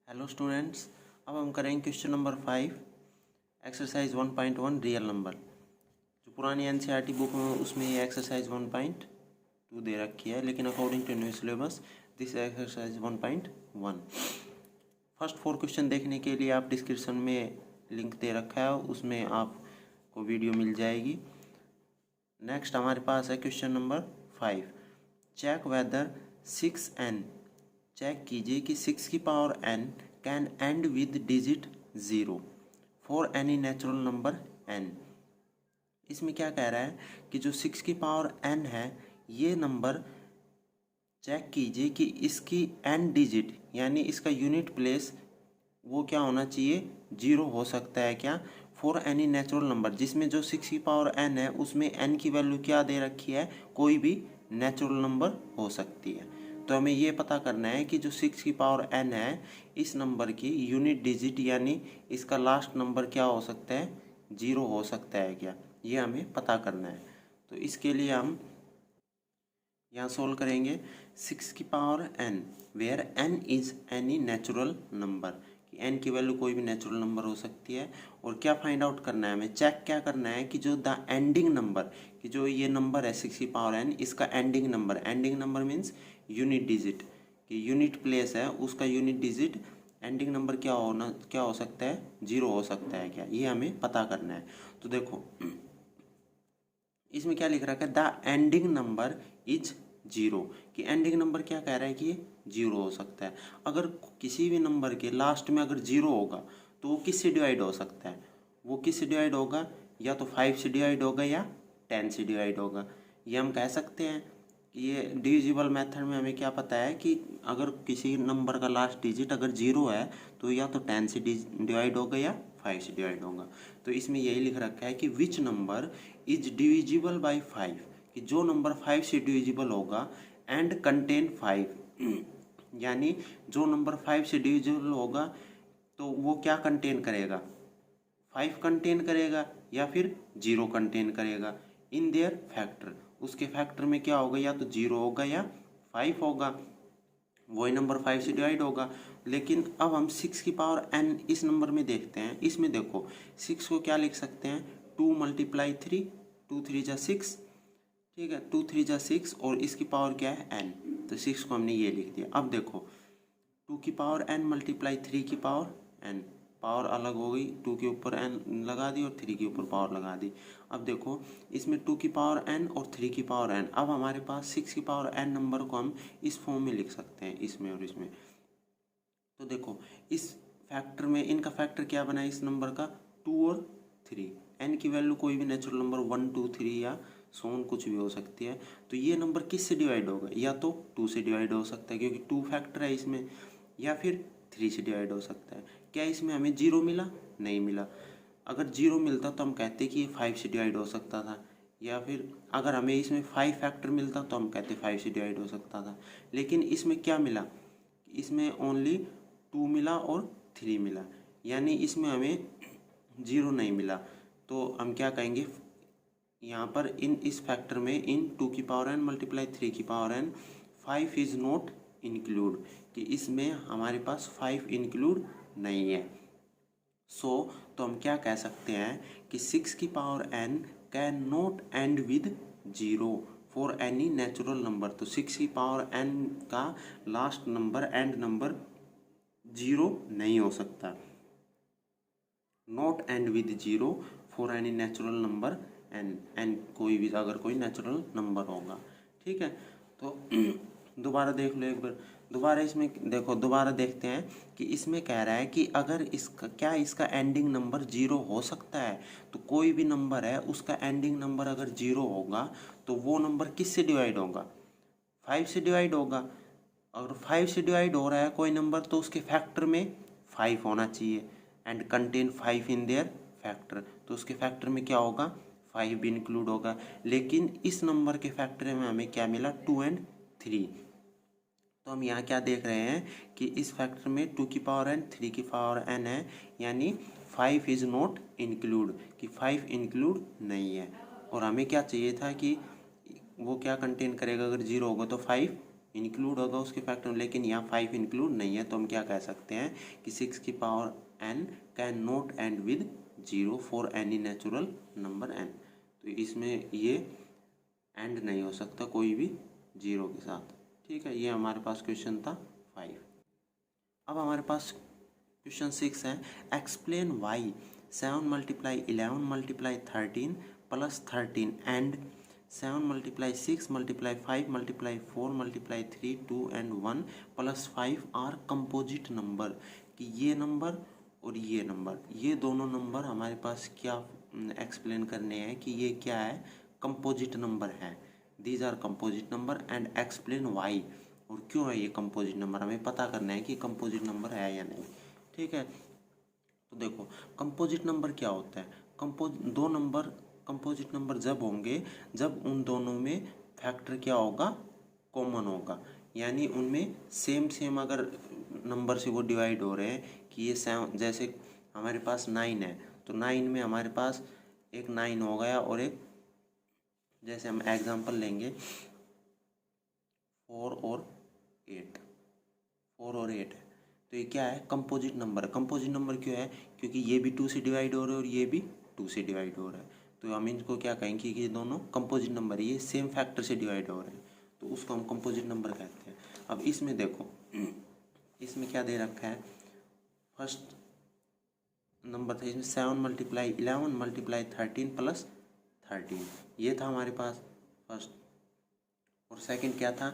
Hello students, अब हम करेंगे question number 5 exercise 1.1 real number. जो पुरानी एनसीईआरटी बुक में उसमें ये एक्सरसाइज 1.2 दे रखी है, लेकिन according to new syllabus this exercise 1.1। First 4 question देखने के लिए आप डिस्क्रिप्शन में लिंक दे रखा है, उसमें आपको वीडियो मिल जाएगी। नेक्स्ट हमारे पास है question number 5, check whether 6n। Check कीजिए कि 6 की power n can end with digit 0 for any natural number n। इसमें क्या कह रहा है कि जो 6 की पावर n है, ये नंबर चेक कीजिए कि इसकी n डिजिट यानी इसका यूनिट प्लेस वो क्या होना चाहिए, 0 हो सकता है क्या, फॉर एनी नेचुरल नंबर, जिसमें जो 6 की पावर n है उसमें n की वैल्यू क्या दे रखी है, कोई भी नेचुरल नंबर हो सकती है। तो हमें ये पता करना है कि जो 6 की पावर n है, इस नंबर की यूनिट डिजिट यानी इसका लास्ट नंबर क्या हो सकता है, 0 हो सकता है क्या, ये हमें पता करना है। तो इसके लिए हम यहाँ सोल्व करेंगे 6 की power n where n is any natural number, कि n की वैल्यू कोई भी नेचुरल नंबर हो सकती है। और क्या फाइंड आउट करना है, हमें चेक क्या करना है कि जो द एंडिंग नंबर, कि जो ये नंबर है 6 की पावर n, इसका ending number means unit digit, कि यूनिट प्लेस है उसका यूनिट डिजिट एंडिंग नंबर क्या हो सकता है, 0 हो सकता है क्या, ये हमें पता करना है। तो देखो इसमें क्या लिख रखा है, द एंडिंग नंबर इज 0, कि एंडिंग नंबर क्या कह रहा है कि ये 0 हो सकता है। अगर किसी भी नंबर के लास्ट में अगर 0 होगा तो वो किससे डिवाइड हो सकता है, वो किससे डिवाइड होगा, या तो 5 से डिवाइड होगा या 10 से डिवाइड होगा। ये हम कह सकते हैं कि ये डिविजिबल मेथड में हमें क्या पता है कि अगर किसी नंबर का लास्ट डिजिट अगर 0 है तो या तो 10 से डिवाइड होगा या 5 से डिवाइड होगा। तो इसमें यही लिख रखा है कि which number is divisible bye 5, कि जो नंबर 5 से डिविजिबल होगा एंड कंटेन 5, यानी जो नंबर 5 से डिविजिबल होगा तो वो क्या कंटेन करेगा, 5 कंटेन करेगा या फिर 0 कंटेन करेगा इन देयर फैक्टर। उसके फैक्टर में क्या होगा, या तो 0 होगा या 5 होगा, वही नंबर 5 से डिवाइड होगा। लेकिन अब हम 6 की पावर n इस नंबर में देखते हैं। इसमें देखो 6 को क्या लिख सकते हैं, 2 × 3, 2 3 जा 6, ठीक है, 2 3 जा 6, और इसकी पावर क्या है n, तो 6 को हमने ये लिख दिया। अब देखो 2 की पावर n × 3 की पावर n, पावर अलग हो गई, 2 के ऊपर n लगा दी और 3 के ऊपर पावर लगा दी। अब देखो इसमें 2 की पावर n और 3 की पावर n, अब हमारे पास 6 की पावर n नंबर को हम इस फॉर्म में लिख सकते हैं, इसमें और इसमें। तो देखो इस फैक्टर में इनका फैक्टर क्या बना है इस नंबर का, 2 और 3, n की वैल्यू कोई भी नेचुरल नंबर 1 2 3 या सोन कुछ भी हो सकती है। तो ये नंबर किस से डिवाइड होगा, या तो 2 से डिवाइड हो सकता है क्योंकि 2 फैक्टर है इसमें, या फिर 3 से डिवाइड हो सकता है। क्या इसमें हमें 0 मिला, नहीं मिला। अगर 0 मिलता तो हम कहते कि ये 5 से डिवाइड हो सकता था, या फिर अगर हमें इसमें 5 फैक्टर मिलता तो हम कहते 5 से डिवाइड हो सकता था। लेकिन इसमें क्या मिला, इसमें ओनली 2 मिला और 3 मिला, यानी इसमें हमें 0 नहीं मिला। तो हम क्या कहेंगे, यहाँ पर इस फैक्टर में इन 2 की पावर n × 3 की power n 5 is not include, कि इसमें हमारे पास 5 इंक्लूड नहीं है। तो हम क्या कह सकते हैं कि 6 की power n can not end with 0 for any natural number. तो 6 की पावर n का लास्ट नंबर एंड नंबर 0 नहीं हो सकता, not end with 0 for any natural number N कोई भी अगर कोई नेचुरल नंबर होगा, ठीक है। तो दोबारा देख लो एक बार, दोबारा इसमें देखो, दोबारा देखते हैं कि इसमें कह रहा है कि अगर इसका एंडिंग नंबर 0 हो सकता है, तो कोई भी नंबर है उसका एंडिंग नंबर अगर 0 होगा तो वो नंबर किस से डिवाइड होगा, 5 से डिवाइड होगा। अगर 5 से डिवाइड हो रहा है कोई नंबर तो उसके फैक्टर में 5 होना चाहिए and contain 5 in their factor, तो उसके फैक्टर में क्या होगा, 5 भी इंक्लूड होगा। लेकिन इस नंबर के फैक्टर में हमें क्या मिला, 2 और 3। तो हम यहाँ क्या देख रहे हैं कि इस फैक्टर में 2 की पावर n 3 की पावर n है, यानी 5 इज नॉट इंक्लूड, कि 5 इंक्लूड नहीं है। और हमें क्या चाहिए था कि वो क्या कंटेन करेगा, अगर 0 होगा तो 5 इंक्लूड होगा उसके फैक्टर में, लेकिन यहाँ 5 इंक्लूड नहीं है, तो हम क्या कह सकते हैं कि 6 की power n can not end with 0 for any natural number n। तो इसमें ये एंड नहीं हो सकता कोई भी 0 के साथ। ठीक है, ये हमारे पास क्वेश्चन था 5। अब हमारे पास क्वेश्चन 6 है, explain why 7 multiply 11 multiply 13 plus 13 and 7 multiply 6 multiply 5 multiply 4 multiply 3 2 and 1 plus 5 are composite number. कि ये नंबर और ये नंबर, ये दोनों नंबर हमारे पास क्या एक्सप्लेन करने हैं कि ये क्या है, कंपोजिट नंबर है। These are composite number and explain why, और क्यों है ये कंपोजिट नंबर, हमें पता करना है कि कंपोजिट नंबर है या नहीं। ठीक है, तो देखो कंपोजिट नंबर क्या होता है। दो नंबर कंपोजिट नंबर जब होंगे जब उन दोनों में फैक्टर क्या होगा, कॉमन होगा, यानी उनमें सेम सेम अगर नंबर से वो डिवाइड हो रहे हैं कि ये सेवन, जैसे हमारे पास 9 है तो 9 में हमारे पास एक 9 हो गया और एक, जैसे हम एग्जांपल लेंगे 4 और 8, 4 और 8 है, तो ये क्या है, कंपोजिट नंबर। कंपोजिट नंबर क्यों है, क्योंकि ये भी 2 से डिवाइड हो रहे हैं और ये भी 2 से डिवाइड हो रहा है, तो हम इनको क्या कहेंगे कि ये दोनों कंपोजिट नंबर है, ये सेम फैक्टर से डिवाइड हो रहे हैं, तो उसको हम कंपोजिट नंबर कहते हैं। अब इसमें देखो, इसमें क्या दे रखा है, फर्स्ट नंबर था इसमें 7 मल्टीप्लाई 11 मल्टीप्लाई 13 प्लस 13, ये था हमारे पास फर्स्ट। और सेकंड क्या था,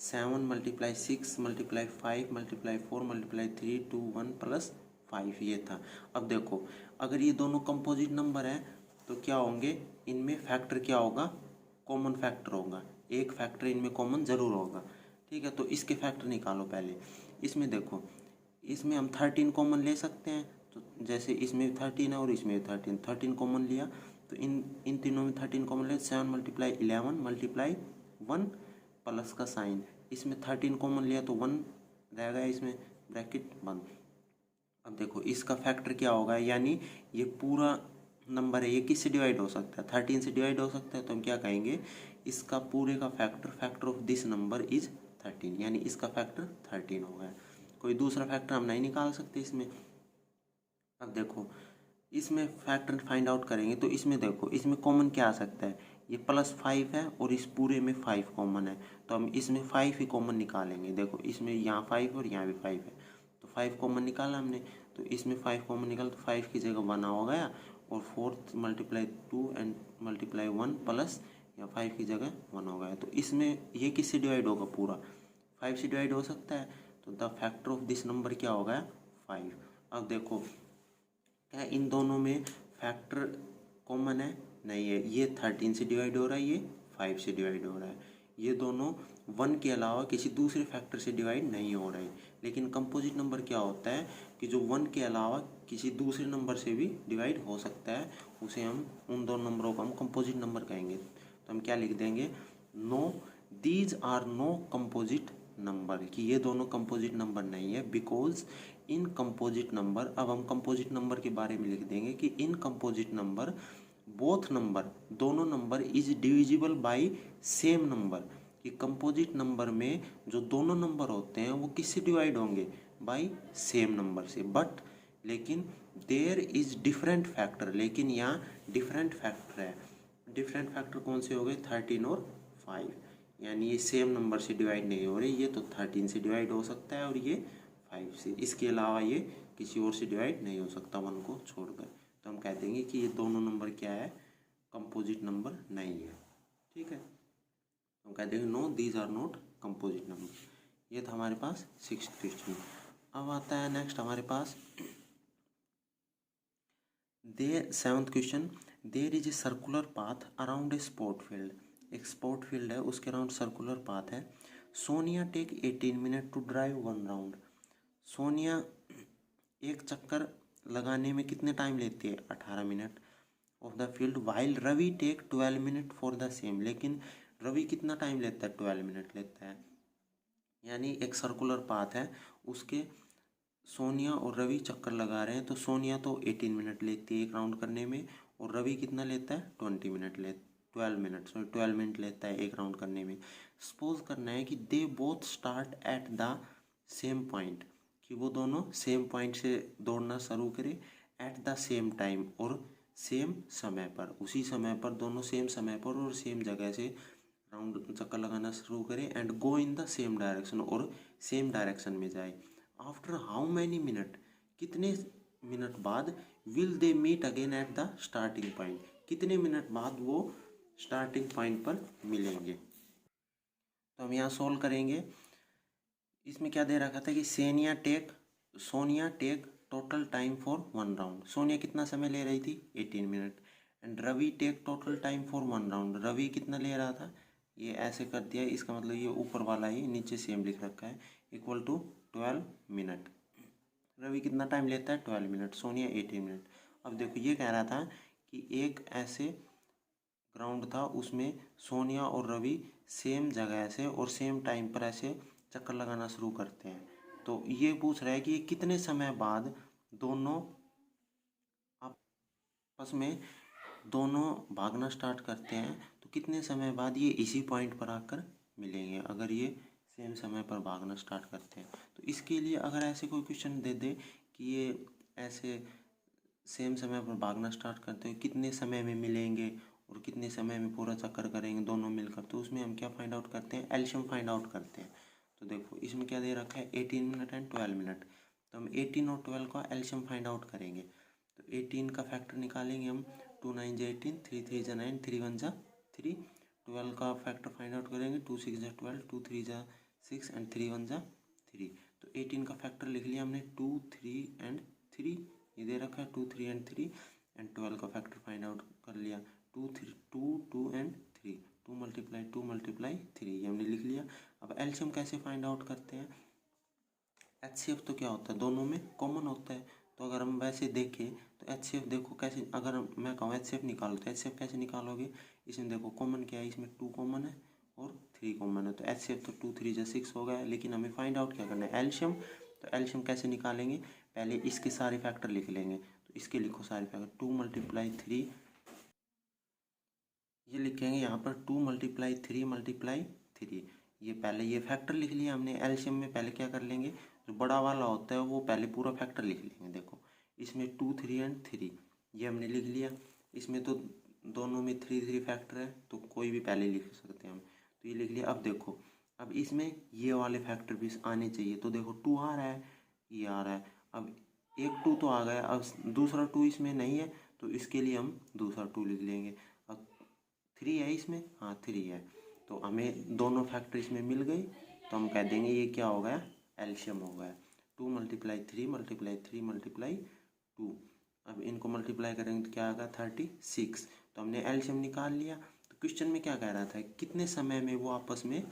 7 multiply 6 multiply 5 multiply 4 multiply 3 2 1 plus 5, ये था। अब देखो अगर ये दोनों कंपोजिट नंबर हैं तो क्या होंगे, इनमें फैक्टर क्या होगा, कॉमन फैक्टर होगा, एक फैक्टर इनमें कॉमन ज़रूर होगा। ठीक है, तो इसके फैक्टर निकालो पहले। इसमें देखो, इसमें हम 13 कॉमन ले सकते हैं, तो जैसे इसमें 13 है और इसमें 13 कॉमन लिया, तो इन तीनों में 13 कॉमन लिया, 7 मल्टीप्लाई 11 मल्टीप्लाई 1 प्लस का साइन, इसमें 13 कॉमन लिया तो 1 रह गया, इसमें ब्रैकेट बंद। अब देखो इसका फैक्टर क्या होगा, यानी ये पूरा नंबर है, ये किससे डिवाइड हो सकता है, 13 से डिवाइड हो सकता है, तो हम क्या कहेंगे, इसका पूरे का factor of this number is 13, यानी इसका फैक्टर 13 हो गया। कोई दूसरा फैक्टर हम नहीं निकाल सकते इसमें। अब देखो इसमें फैक्टर फाइंड आउट करेंगे, तो इसमें देखो इसमें कॉमन क्या आ सकता है, ये +5 है और इस पूरे में 5 कॉमन है, तो हम इसमें 5 ही कॉमन निकालेंगे। देखो इसमें यहाँ 5 और यहाँ भी 5 है, तो 5 कॉमन निकाला हमने, तो इसमें 5 कॉमन निकाला, तो 5 की जगह 1 हो गया, और 4 मल्टीप्लाई 2 एंड मल्टीप्लाई 1 प्लस या 5 की जगह 1 हो गया। तो इसमें ये किससे डिवाइड होगा, पूरा 5 से डिवाइड हो सकता है, तो the factor of this number क्या हो गया, 5। अब देखो क्या इन दोनों में फैक्टर कॉमन है, नहीं है, ये 13 से डिवाइड हो रहा है, ये 5 से डिवाइड हो रहा है, ये दोनों 1 के अलावा किसी दूसरे फैक्टर से डिवाइड नहीं हो रहे हैं। लेकिन कंपोजिट नंबर क्या होता है कि जो 1 के अलावा किसी दूसरे नंबर से भी डिवाइड हो सकता है, उसे हम, उन दोनों नंबरों को हम कंपोजिट नंबर कहेंगे। तो हम क्या लिख देंगे, no these are no composite number, कि ये दोनों कंपोजिट नंबर नहीं है, बिकॉज इन कंपोजिट नंबर, अब हम कंपोजिट नंबर के बारे में लिख देंगे कि इन कंपोजिट नंबर बोथ नंबर, दोनों number is divisible by same number, कि कंपोजिट नंबर में जो दोनों नंबर होते हैं वो किससे डिवाइड होंगे, बाय सेम नंबर से, बट लेकिन देयर इज डिफरेंट फैक्टर, लेकिन यहाँ डिफरेंट फैक्टर है। डिफरेंट फैक्टर कौन से हो गए, 13 और 5, यानी ये सेम नंबर से डिवाइड नहीं हो रहे, ये तो 13 से डिवाइड हो सकता है और ये 5 से, इसके अलावा ये किसी और से डिवाइड नहीं हो सकता 1 को छोड़कर। तो हम कह देंगे कि ये दोनों नंबर क्या है, कंपोजिट नंबर नहीं है। ठीक है, हम कह देंगे no these are not composite number. ये था हमारे पास 6th क्वेश्चन। अब आता है नेक्स्ट हमारे पास 7th question, there is a circular path around a sport field, एक स्पोर्ट फील्ड है उसके अराउंड सर्कुलर पाथ है। Sonia take 18 minute to drive 1 round, Sonia एक चक्कर लगाने में कितने टाइम लेती है, 18 minute of the field, while Ravi take 12 minute for the same, लेकिन रवि कितना टाइम लेता है, 12 मिनट लेता है। यानी एक सर्कुलर पाथ है, उसके सोनिया और रवि चक्कर लगा रहे हैं, तो सोनिया तो 18 मिनट लेती है एक राउंड करने में, और रवि कितना लेता है, 12 मिनट लेता है एक राउंड करने में। सपोज करना है कि they both start at the same point, कि वो दोनों सेम पॉइंट से दौड़ना शुरू करें एट द सेम टाइम, और सेम समय पर, उसी समय पर, दोनों सेम समय पर और सेम जगह से राउंड चक्कर लगाना शुरू करें, and go in the same direction, और सेम डायरेक्शन में जाए। आफ्टर हाउ मैनी मिनट, कितने मिनट बाद, will they meet again at the starting point, कितने मिनट बाद वो स्टार्टिंग पॉइंट पर मिलेंगे। तो हम यहाँ सोल्व करेंगे। इसमें क्या दे रखा था कि Sonia take total time for 1 round. Sonia कितना समय ले रही थी, 18 minute. And Ravi take total time for 1 round, Ravi कितना ले रहा था, ये ऐसे कर दिया, इसका मतलब ये ऊपर वाला ही नीचे सेम लिख रखा है, इक्वल टू 12 मिनट। रवि कितना टाइम लेता है, 12 मिनट, सोनिया 18 मिनट। अब देखो ये कह रहा था कि एक ऐसे ग्राउंड था, उसमें सोनिया और रवि सेम जगह से और सेम टाइम पर ऐसे चक्कर लगाना शुरू करते हैं। तो ये पूछ रहा है कि कितने समय बाद दोनों आपस में भागना स्टार्ट करते हैं, तो कितने समय बाद ये इसी पॉइंट पर आकर मिलेंगे, अगर ये सेम समय पर भागना स्टार्ट करते हैं। तो इसके लिए अगर ऐसे कोई क्वेश्चन दे दे कि ये ऐसे सेम समय पर भागना स्टार्ट करते हैं, कितने समय में मिलेंगे और कितने समय में पूरा चक्कर करेंगे दोनों मिलकर, तो उसमें हम क्या फाइंड आउट करते हैं, एलसीएम फाइंड आउट करते हैं। तो देखो इसमें क्या दे रखा है, 18 मिनट एंड 12 मिनट। तो हम 18 और 12 का एलसीएम फाइंड आउट करेंगे। तो 18 का फैक्टर निकालेंगे हम, 2 9 जा 18, 3 3 जा 9, 3 1 जा 3। 12 का फैक्टर फाइंड आउट करेंगे, 2 6 जा 12, 2 3 जा 6 एंड 3 1 जा 3। तो 18 का फैक्टर लिख लिया हमने, 2 3 एंड 3, ये दे रखा है 2 3 एंड 3। एंड 12 का फैक्टर फाइंड आउट कर लिया, 2 3 2 2 एंड 3, 2 मल्टीप्लाई 3, ये हमने लिख लिया। अब एलसीएम कैसे फाइंड आउट करते हैं, एचसीएफ तो क्या होता है, दोनों में कॉमन होता है। तो अगर हम वैसे देखें तो एचसीएफ देखो कैसे, अगर मैं कहूँ एचसीएफ निकालो तो एचसीएफ कैसे निकालोगे, इसमें देखो कॉमन क्या है, इसमें 2 कॉमन है और 3 कॉमन है, तो एचसीएफ तो 2 3 जा 6 हो गया। लेकिन हमें फाइंड आउट क्या करना है, एलसीएम। तो एलसीएम कैसे निकालेंगे, पहले इसके सारे फैक्टर लिख लेंगे। तो इसके लिखो सारे फैक्टर, 2 मल्टीप्लाई 3, ये लिखेंगे यहाँ पर 2 मल्टीप्लाई 3 मल्टीप्लाई 3। ये पहले ये फैक्टर लिख लिया हमने। एलसीएम में पहले क्या कर लेंगे, जो बड़ा वाला होता है वो पहले पूरा फैक्टर लिख लेंगे। देखो इसमें 2 3 एंड 3, ये हमने लिख लिया। इसमें तो दोनों में 3 3 फैक्टर है, तो कोई भी पहले लिख सकते हैं हम, तो ये लिख लिया। अब देखो, अब इसमें ये वाले फैक्टर भी आने चाहिए, तो देखो 2 आ रहा है, ये आ रहा है। अब एक 2 तो आ गया, अब दूसरा 2 इसमें नहीं है, तो इसके लिए हम दूसरा 2 लिख लेंगे। अब 3 है इसमें, हाँ 3 है, तो हमें दोनों फैक्टर इसमें मिल गई, तो हम कह देंगे ये क्या हो गया, एलसीएम हो गया। 2 मल्टीप्लाई 3 मल्टीप्लाई 3 मल्टीप्लाई 2। अब इनको मल्टीप्लाई करेंगे तो क्या आएगा, 36। तो हमने एलसीएम निकाल लिया। तो क्वेश्चन में क्या कह रहा था, कितने समय में वो आपस में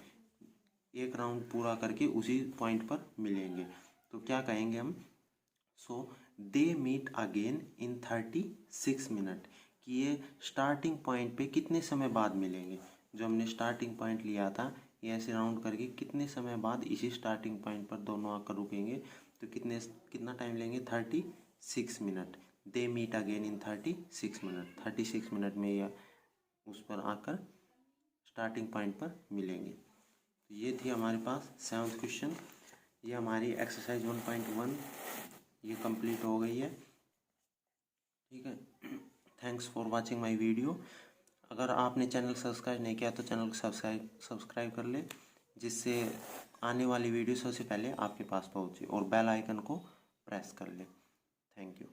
एक राउंड पूरा करके उसी पॉइंट पर मिलेंगे। तो क्या कहेंगे हम, so they meet again in 36 minute, कि ये स्टार्टिंग पॉइंट पे कितने समय बाद मिलेंगे। जो हमने स्टार्टिंग पॉइंट लिया था, ये ऐसे राउंड करके कितने समय बाद इसी स्टार्टिंग पॉइंट पर दोनों आकर रुकेंगे, तो कितना टाइम लेंगे, 36 minute. They meet again in 36 minute, 36 minute में ये उस पर आकर स्टार्टिंग पॉइंट पर मिलेंगे। तो ये थी हमारे पास 7th क्वेश्चन। ये हमारी एक्सरसाइज 1.1 ये कंप्लीट हो गई है। ठीक है, thanks for watching my video. अगर आपने चैनल सब्सक्राइब नहीं किया तो चैनल को सब्सक्राइब कर ले, जिससे आने वाली वीडियो सबसे पहले आपके पास पहुंचे, और बेल आइकन को प्रेस कर ले। Thank you.